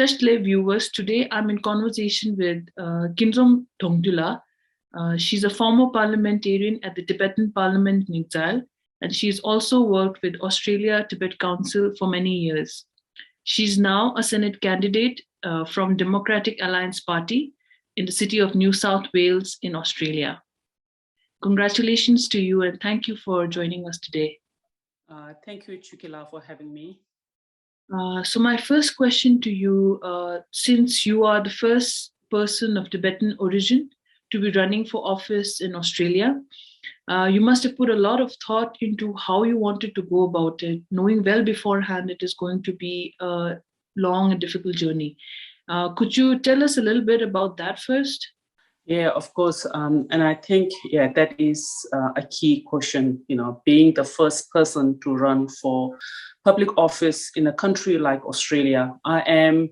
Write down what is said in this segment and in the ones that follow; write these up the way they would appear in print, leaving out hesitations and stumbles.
Touchlay viewers, today I'm in conversation with Kyinzom Dhongdue. She's a former parliamentarian at the Tibetan Parliament in Exile, and she's also worked with Australia Tibet Council for many years. She's now a Senate candidate from Democratic Alliance Party in the city of New South Wales in Australia. Congratulations to you and thank you for joining us today. Thank you, Choekyi, for having me. So my first question to you, since you are the first person of Tibetan origin to be running for office in Australia, you must have put a lot of thought into how you wanted to go about it, knowing well beforehand it is going to be a long and difficult journey. Could you tell us a little bit about that first? Yeah, of course. And I think, that is a key question, being the first person to run for public office in a country like Australia. I am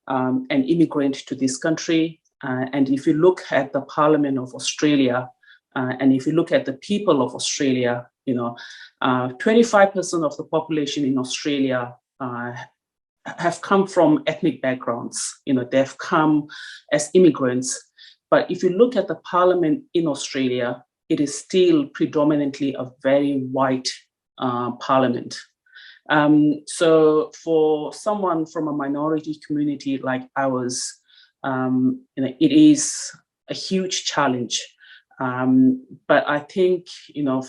an immigrant to this country. And if you look at the Parliament of Australia, and if you look at the people of Australia, 25% of the population in Australia have come from ethnic backgrounds. They've come as immigrants. But if you look at the Parliament in Australia, it is still predominantly a very white Parliament. So for someone from a minority community like ours, it is a huge challenge. But I think,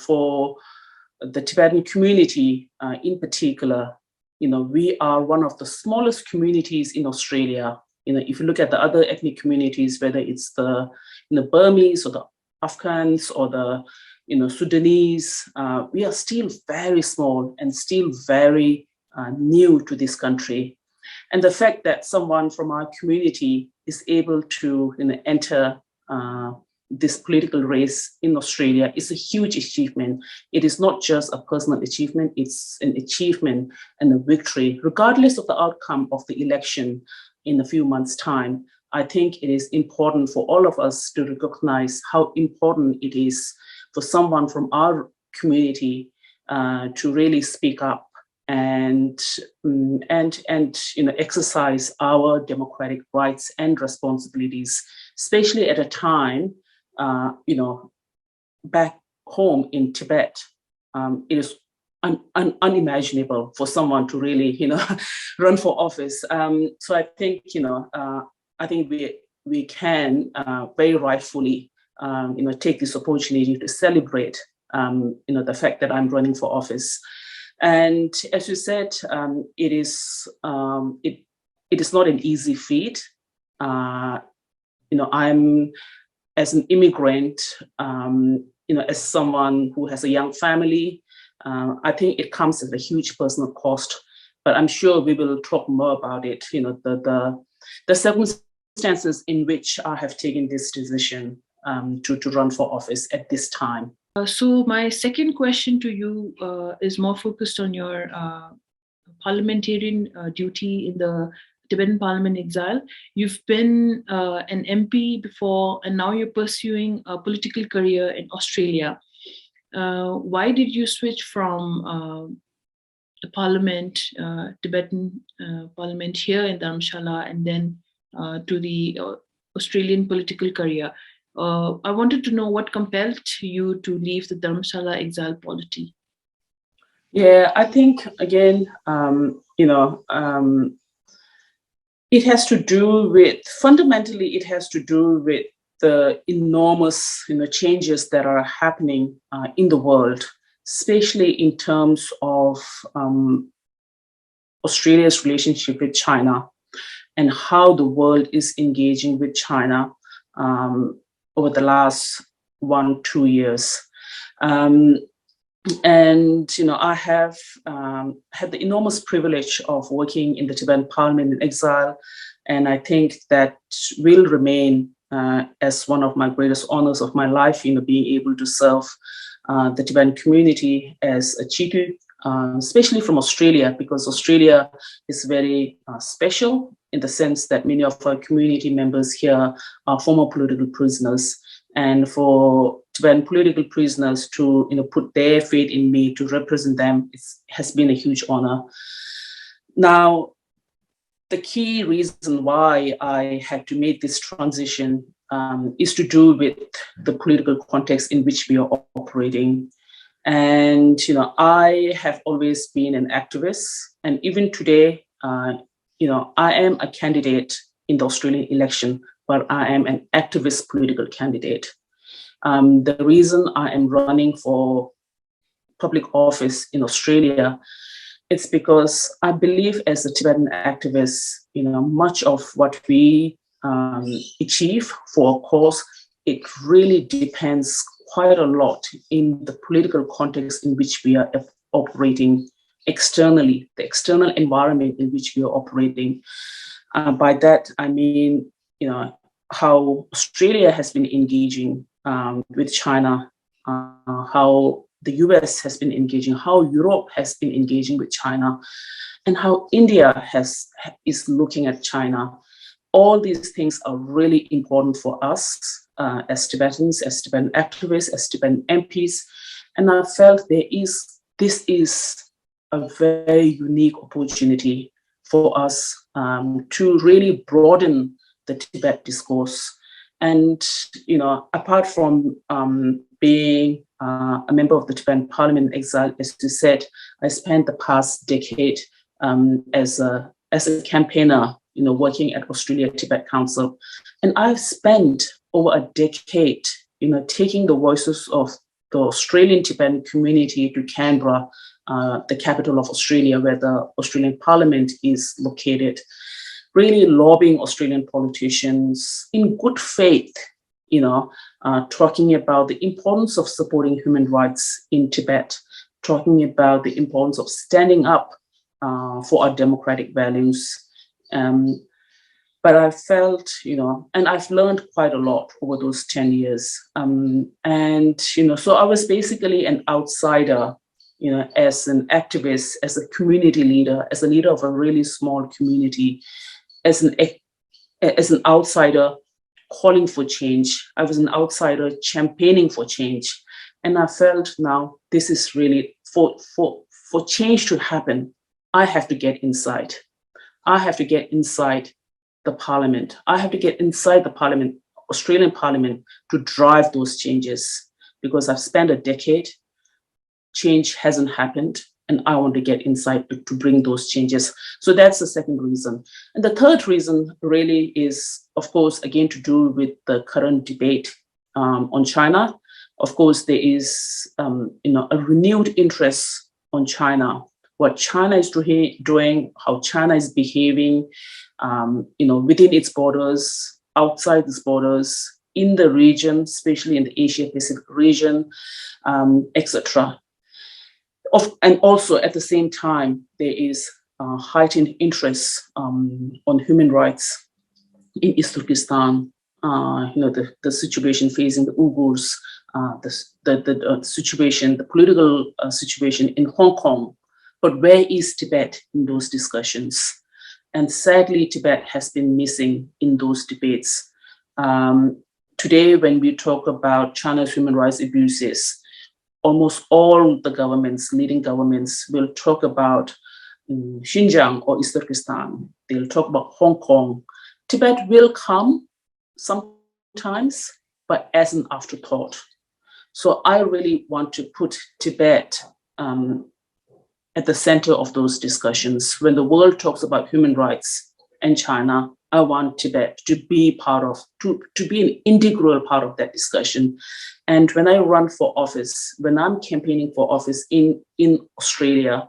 for the Tibetan community in particular, we are one of the smallest communities in Australia. If you look at the other ethnic communities, whether it's the Burmese or the Afghans or the Sudanese, we are still very small and still very new to this country. And the fact that someone from our community is able to enter this political race in Australia is a huge achievement. It is not just a personal achievement, it's an achievement and a victory, regardless of the outcome of the election in a few months' time. I think it is important for all of us to recognize how important it is for someone from our community to really speak up and exercise our democratic rights and responsibilities, especially at a time, back home in Tibet. It is unimaginable for someone to really, run for office. So I think, we can very rightfully, take this opportunity to celebrate, the fact that I'm running for office. And as you said, it is not an easy feat. I'm as an immigrant, as someone who has a young family. I think it comes at a huge personal cost, but I'm sure we will talk more about it, the circumstances in which I have taken this decision to run for office at this time. So my second question to you is more focused on your parliamentarian duty in the Tibetan Parliament Exile. You've been an MP before, and now you're pursuing a political career in Australia. Why did you switch from the Parliament, Tibetan Parliament here in Dharamshala, and then to the Australian political career? I wanted to know what compelled you to leave the Dharamshala exile polity. Yeah, I think again, it has to do with, fundamentally, it has to do with the enormous changes that are happening in the world, especially in terms of Australia's relationship with China and how the world is engaging with China over the last 1-2 years. I have had the enormous privilege of working in the Tibetan Parliament in exile, and I think that will remain as one of my greatest honors of my life, being able to serve the Tibetan community as a Chitu, especially from Australia, because Australia is very special in the sense that many of our community members here are former political prisoners. And for Tibetan political prisoners to put their faith in me to represent them, has been a huge honor. Now, the key reason why I had to make this transition is to do with the political context in which we are operating. And, I have always been an activist. And even today, I am a candidate in the Australian election, but I am an activist political candidate. The reason I am running for public office in Australia, it's because I believe as a Tibetan activist, much of what we achieve for a cause, it really depends quite a lot in the political context in which we are operating externally, the external environment in which we are operating. By that, I mean, how Australia has been engaging with China, how the US has been engaging, how Europe has been engaging with China, and how India is looking at China. All these things are really important for us as Tibetans, as Tibetan activists, as Tibetan MPs. And I felt this is a very unique opportunity for us to really broaden the Tibet discourse. And, apart from being a member of the Tibetan Parliament in exile, as you said, I spent the past decade as a campaigner, working at Australian Tibet Council. And I've spent over a decade, taking the voices of the Australian Tibetan community to Canberra, the capital of Australia, where the Australian Parliament is located, really lobbying Australian politicians in good faith, talking about the importance of supporting human rights in Tibet, talking about the importance of standing up for our democratic values. But I felt, and I've learned quite a lot over those 10 years. So I was basically an outsider, as an activist, as a community leader, as a leader of a really small community, as an outsider calling for change. I was an outsider championing for change. And I felt now this is really, for change to happen, I have to get inside. I have to get inside the parliament. I have to get inside the parliament, Australian Parliament, to drive those changes, because I've spent a decade, change hasn't happened, and I want to get inside to bring those changes. So that's the second reason. And the third reason really is, of course, again, to do with the current debate on China. Of course, there is a renewed interest on China, what China is doing, how China is behaving, within its borders, outside its borders, in the region, especially in the Asia-Pacific region, etc. And also at the same time, there is heightened interest on human rights in East Turkestan. The situation facing the Uyghurs, the situation, the political situation in Hong Kong. But where is Tibet in those discussions? And sadly, Tibet has been missing in those debates. Today, when we talk about China's human rights abuses, almost all the governments, leading governments, will talk about Xinjiang or East Turkestan. They'll talk about Hong Kong. Tibet will come sometimes, but as an afterthought. So I really want to put Tibet at the center of those discussions. When the world talks about human rights and China, I want Tibet to be to be an integral part of that discussion. And when I run for office, when I'm campaigning for office in Australia,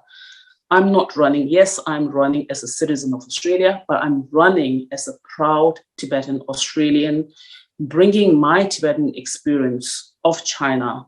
I'm not running. Yes, I'm running as a citizen of Australia, but I'm running as a proud Tibetan Australian, bringing my Tibetan experience of China.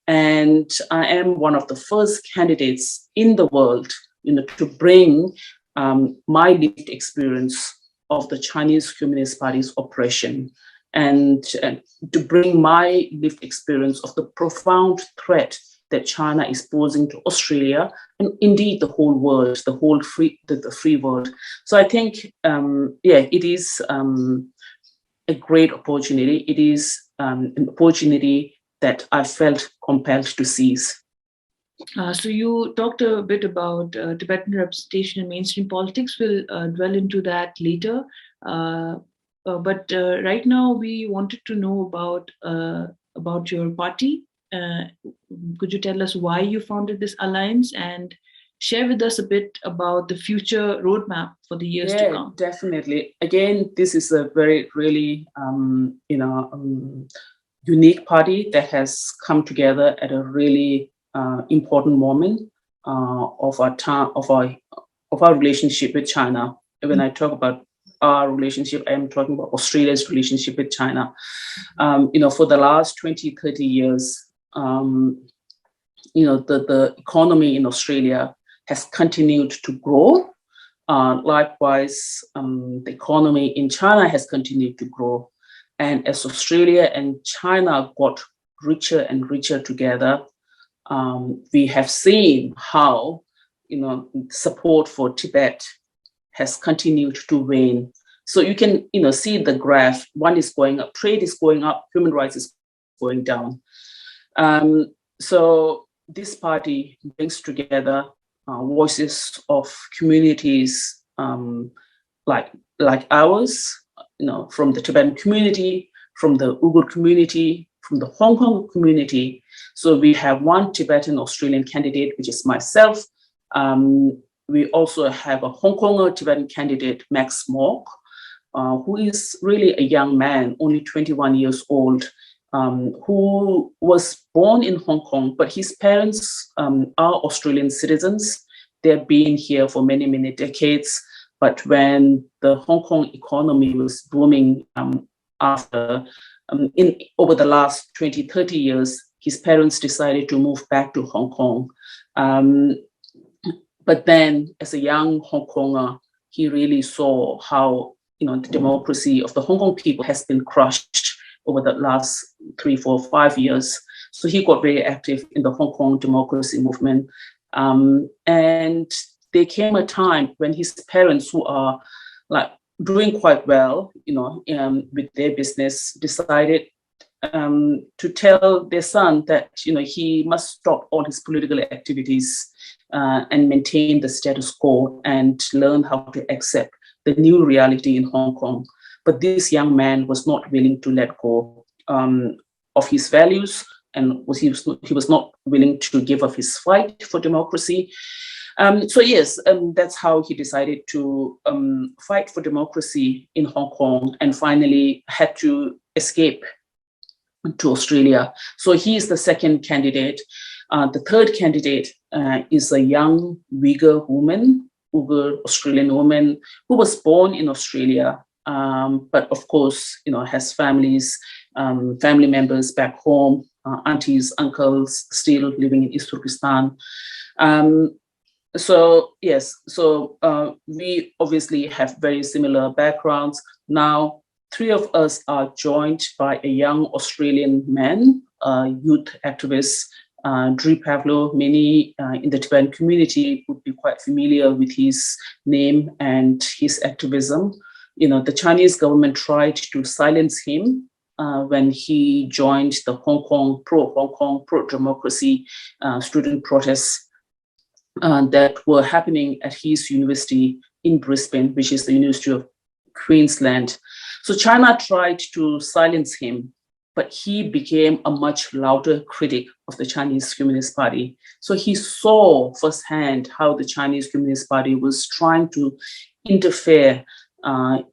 And I am one of the first candidates in the world, to bring my lived experience of the Chinese Communist Party's oppression, and to bring my lived experience of the profound threat that China is posing to Australia and indeed the whole world, the free world. So I think, it is a great opportunity. It is an opportunity that I felt compelled to seize. So you talked a bit about Tibetan representation in mainstream politics. We'll dwell into that later. But right now, we wanted to know about your party. Could you tell us why you founded this alliance and share with us a bit about the future roadmap for the years to come? Definitely. Again, this is a very, really, unique party that has come together at a really important moment of our relationship with China. When I talk about our relationship, I am talking about Australia's relationship with China. For the last 20, 30 years, the economy in Australia has continued to grow. Likewise, the economy in China has continued to grow. And as Australia and China got richer and richer together, we have seen how, support for Tibet has continued to wane. So you can, see the graph. One is going up, trade is going up, human rights is going down. So this party brings together voices of communities like ours, from the Tibetan community, from the Uyghur community, from the Hong Kong community. So we have one Tibetan Australian candidate, which is myself. We also have a Hong Konger Tibetan candidate, Max Mork, who is really a young man, only 21 years old, who was born in Hong Kong, but his parents are Australian citizens. They've been here for many, many decades. But when the Hong Kong economy was booming over the last 20, 30 years, his parents decided to move back to Hong Kong. But then, as a young Hong Konger, he really saw how the democracy of the Hong Kong people has been crushed over the last 3, 4, 5 years. So he got very active in the Hong Kong democracy movement. And there came a time when his parents, who are doing quite well, with their business, decided to tell their son that he must stop all his political activities and maintain the status quo and learn how to accept the new reality in Hong Kong. But this young man was not willing to let go of his values, and he was not willing to give up his fight for democracy. So yes, that's how he decided to fight for democracy in Hong Kong, and finally had to escape to Australia. So he is the second candidate. The third candidate is a young Uyghur Australian woman who was born in Australia, but of course, has family members back home, aunties, uncles still living in East Turkestan. So yes, we obviously have very similar backgrounds. Now, 3 of us are joined by a young Australian man, youth activist, Dri Pavlo. Many in the Tibetan community would be quite familiar with his name and his activism. The Chinese government tried to silence him when he joined the Hong Kong, pro-democracy student protests that were happening at his university in Brisbane, which is the University of Queensland. So China tried to silence him, but he became a much louder critic of the Chinese Communist Party. So he saw firsthand how the Chinese Communist Party was trying to interfere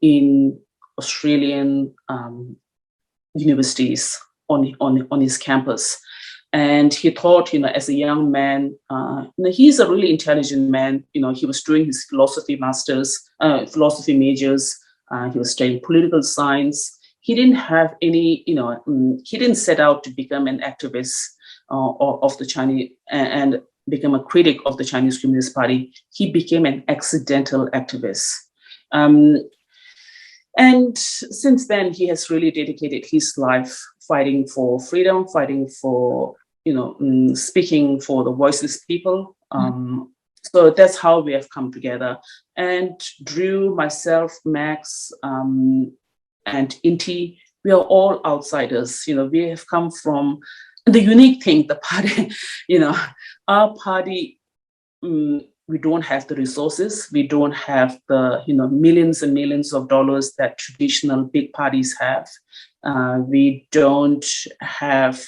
in Australian universities on his campus. And he thought, as a young man, he's a really intelligent man. He was doing his philosophy majors. He was studying political science. He didn't have any, he didn't set out to become an activist of the Chinese and become a critic of the Chinese Communist Party. He became an accidental activist. And since then, he has really dedicated his life fighting for freedom, fighting for, speaking for the voiceless people. So that's how we have come together. And Drew, myself, Max, and Inti, we are all outsiders. We have come from the unique thing, the party, our party, we don't have the resources. We don't have the, millions and millions of dollars that traditional big parties have. We don't have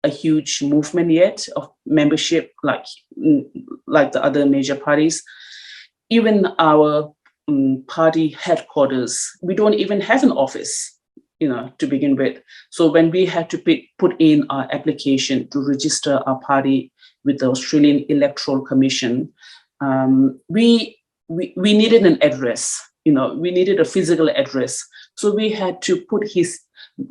a huge movement yet of membership like the other major parties. Even our party headquarters, we don't even have an office, to begin with. So when we had to put in our application to register our party with the Australian Electoral Commission, we needed an address. We needed a physical address. So we had to put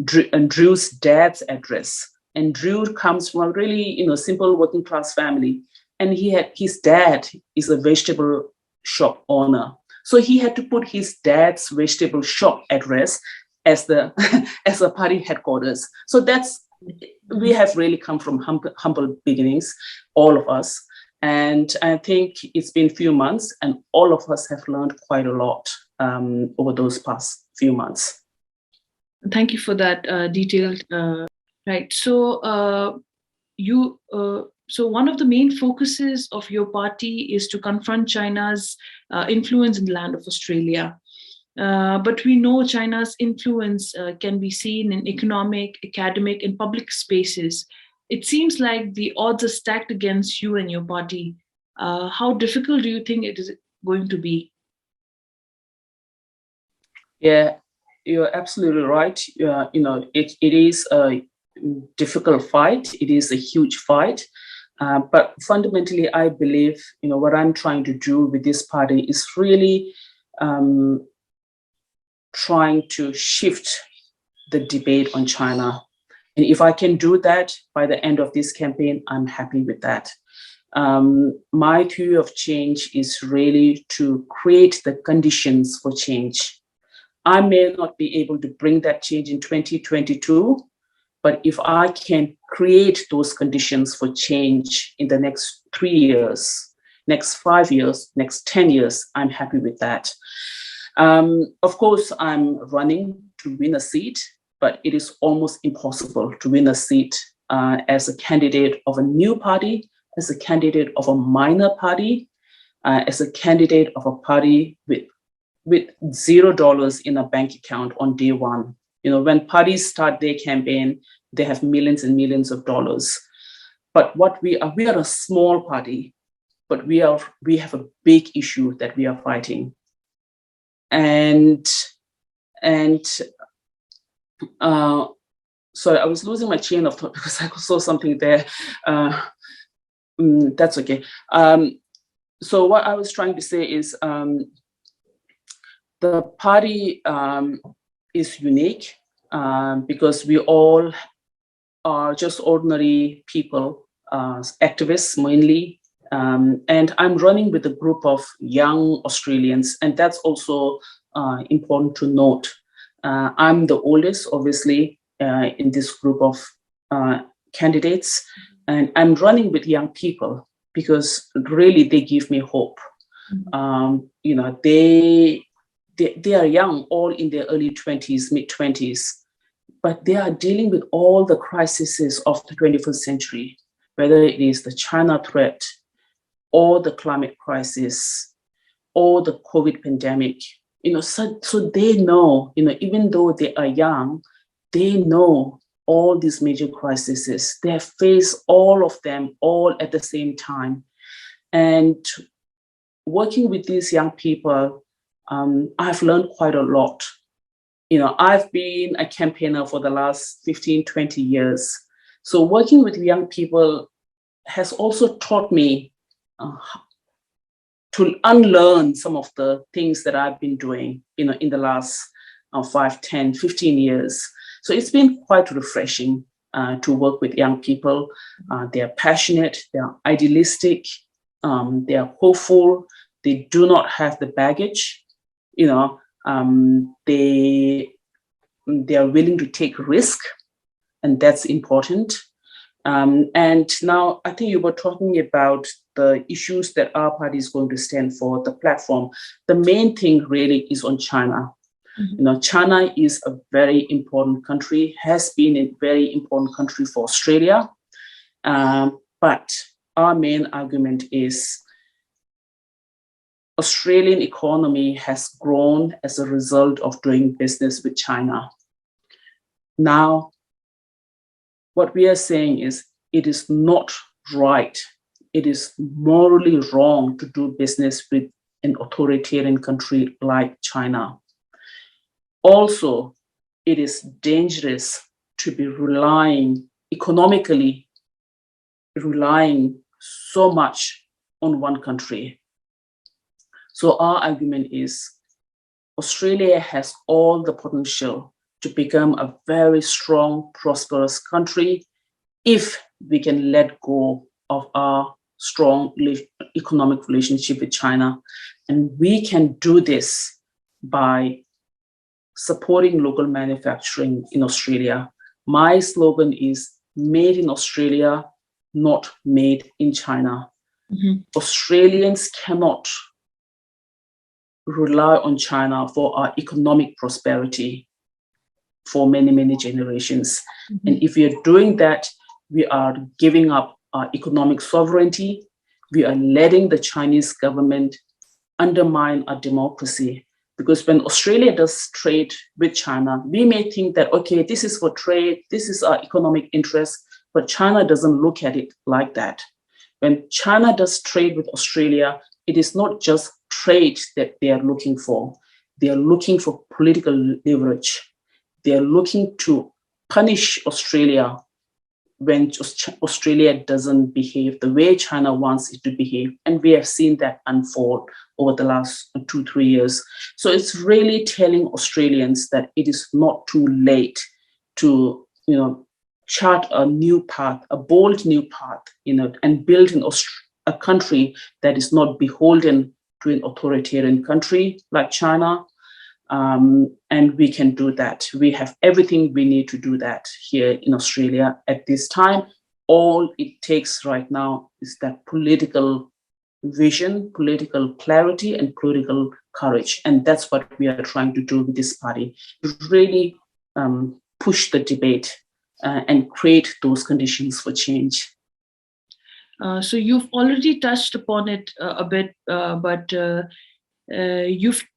Drew's dad's address. And Drew comes from a really, simple working class family. And his dad is a vegetable shop owner. So he had to put his dad's vegetable shop address as the as a party headquarters. So we have really come from humble beginnings, all of us. And I think it's been a few months, and all of us have learned quite a lot over those past few months. Thank you for that detailed. Right. So so one of the main focuses of your party is to confront China's influence in the land of Australia. But we know China's influence can be seen in economic, academic, and public spaces. It seems like the odds are stacked against you and your party. How difficult do you think it is going to be? Yeah, you're absolutely right. It is a difficult fight. It is a huge fight. But fundamentally, I believe, what I'm trying to do with this party is really trying to shift the debate on China. And if I can do that by the end of this campaign, I'm happy with that. My theory of change is really to create the conditions for change. I may not be able to bring that change in 2022, but if I can create those conditions for change in the next 3 years, next 5 years, next 10 years, I'm happy with that. Of course, I'm running to win a seat, but it is almost impossible to win a seat as a candidate of a new party, as a candidate of a minor party, as a candidate of a party with $0 in a bank account on day one. When parties start their campaign, they have millions and millions of dollars. But what we are a small party, but we have a big issue that we are fighting. And sorry, I was losing my chain of thought because I saw something there. That's okay. So what I was trying to say is the party is unique because we all are just ordinary people, activists mainly. And I'm running with a group of young Australians, and that's also important to note. I'm the oldest, obviously, in this group of candidates, and I'm running with young people because really they give me hope. They are young, all in their early 20s, mid 20s, but they are dealing with all the crises of the 21st century, whether it is the China threat, or the climate crisis, or the COVID pandemic. So they know, even though they are young, they know all these major crises. They have faced all of them all at the same time. And working with these young people, I've learned quite a lot. I've been a campaigner for the last 15, 20 years. So working with young people has also taught me to unlearn some of the things that I've been doing, in the last 5, 10, 15 years. So it's been quite refreshing to work with young people. They're passionate, they're idealistic, they're hopeful, they do not have the baggage, they are willing to take risk, and that's important. And now I think you were talking about the issues that our party is going to stand for, the platform. The main thing really is on China. China is a very important country, has been a very important country for Australia. But our main argument is Australian economy has grown as a result of doing business with China. Now, what we are saying is it is not right. It is morally wrong to do business with an authoritarian country like China. Also, it is dangerous to be economically relying so much on one country. So our argument is Australia has all the potential to become a very strong, prosperous country if we can let go of our strong economic relationship with China. And we can do this by supporting local manufacturing in Australia. My slogan is made in Australia, not made in China. Australians cannot rely on China for our economic prosperity for many, many generations. And if we are doing that, we are giving up our economic sovereignty. We are letting the Chinese government undermine our democracy. Because when Australia does trade with China, we may think that, okay, this is for trade, this is our economic interest, but China doesn't look at it like that. When China does trade with Australia, it is not just trade that they are looking for. They are looking for political leverage. They are looking to punish Australia when Australia doesn't behave the way China wants it to behave. And we have seen that unfold over the last 2-3 years. So it's really telling Australians that it is not too late to, chart a new path, a bold new path, and build a country that is not beholden to an authoritarian country like China. And we can do that. We have everything we need to do that here in Australia at this time. All it takes right now is that political vision, political clarity, and political courage. And that's what we are trying to do with this party, to really push the debate and create those conditions for change. So you've already touched upon it a bit, but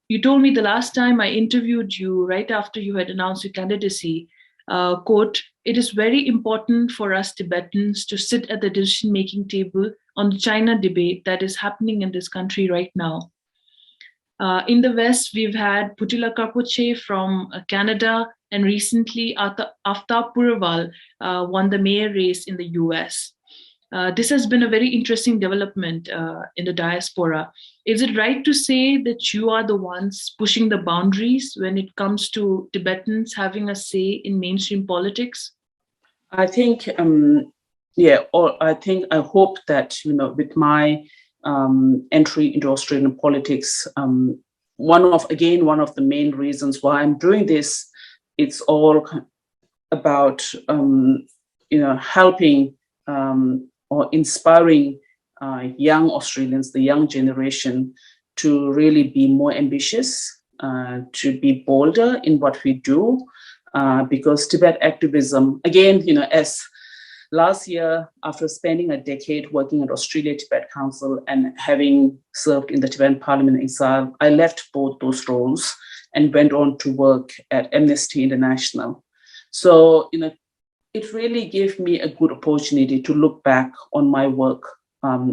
you told me the last time I interviewed you, right after you had announced your candidacy, quote, "It is very important for us Tibetans to sit at the decision-making table on the China debate that is happening in this country right now." In the West, we've had Putila Kapoche from Canada, and recently Aftab Puraval won the mayor race in the US. This has been a very interesting development in the diaspora. Is it right to say that you are the ones pushing the boundaries when it comes to Tibetans having a say in mainstream politics? I think, I hope that, with my entry into Australian politics, one of the main reasons why I'm doing this, it's all about, helping or inspiring young Australians, the young generation, to really be more ambitious, to be bolder in what we do, because Tibet activism, again, as last year, after spending a decade working at Australian Tibet Council and having served in the Tibetan Parliament in Exile, I left both those roles and went on to work at Amnesty International. So, it really gave me a good opportunity to look back on my work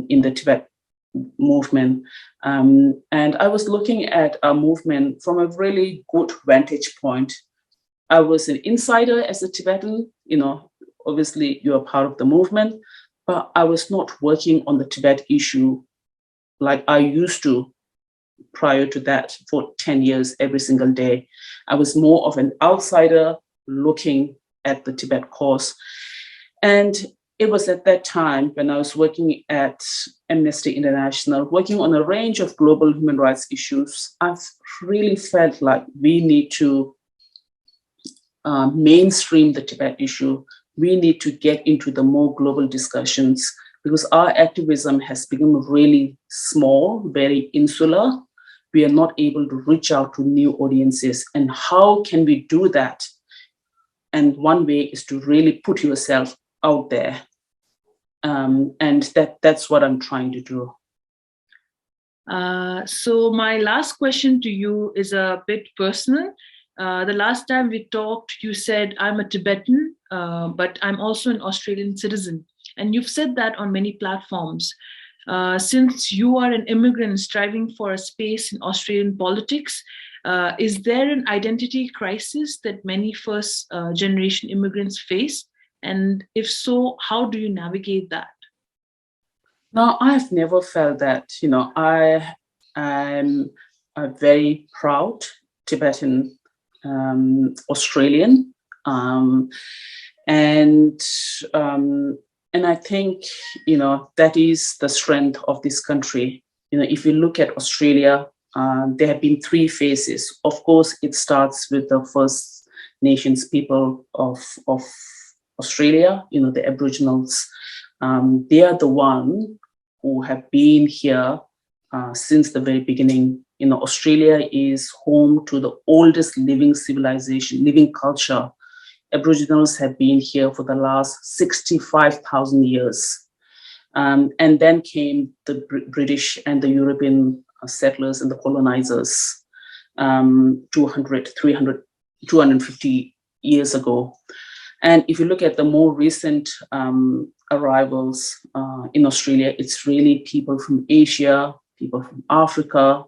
in the Tibet movement. And I was looking at a movement from a really good vantage point. I was an insider as a Tibetan, obviously you're part of the movement, but I was not working on the Tibet issue like I used to prior to that for 10 years, every single day. I was more of an outsider looking at the Tibet cause. And it was at that time when I was working at Amnesty International, working on a range of global human rights issues, I've really felt like we need to mainstream the Tibet issue. We need to get into the more global discussions because our activism has become really small, very insular. we are not able to reach out to new audiences. And how can we do that? And one way is to really put yourself out there. And that's what I'm trying to do. So my last question to you is a bit personal. The last time we talked, you said, I'm a Tibetan, but I'm also an Australian citizen. And you've said that on many platforms. Since you are an immigrant striving for a space in Australian politics, is there an identity crisis that many first generation immigrants face? And if so, how do you navigate that? No, I've never felt that. I am a very proud Tibetan Australian, and I think that is the strength of this country. If you look at Australia, there have been three phases. Of course, it starts with the First Nations people of Australia, the Aboriginals. They are the one who have been here since the very beginning. Australia is home to the oldest living civilization, living culture. Aboriginals have been here for the last 65,000 years. And then came the British and the European settlers and the colonizers 200, 300, 250 years ago. And if you look at the more recent arrivals in Australia, it's really people from Asia, people from Africa,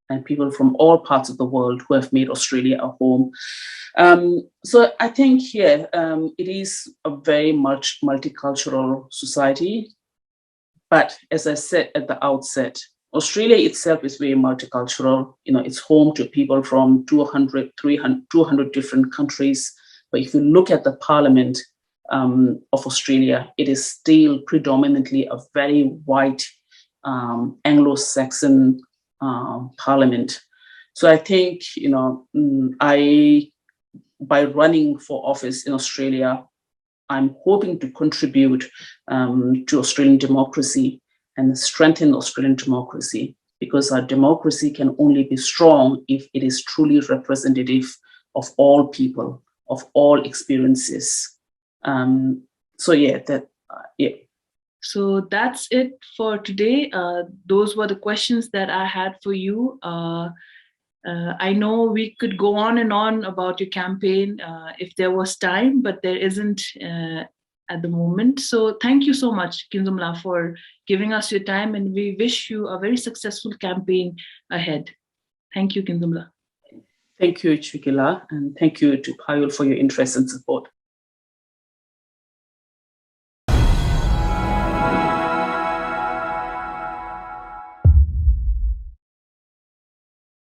and people from all parts of the world who have made Australia a home. So I think here it is a very much multicultural society. But as I said at the outset, Australia itself is very multicultural. It's home to people from 200 different countries. But if you look at the Parliament of Australia, it is still predominantly a very white Anglo-Saxon Parliament. So I think, by running for office in Australia, I'm hoping to contribute to Australian democracy and strengthen Australian democracy, because our democracy can only be strong if it is truly representative of all people, of all experiences. So that's it for today. Those were the questions that I had for you. I know we could go on and on about your campaign if there was time, but there isn't at the moment. So thank you so much, Kyinzom, for giving us your time, and we wish you a very successful campaign ahead. Thank you, Kyinzom. Thank you, Choekyi, and thank you to Phayul for your interest and support.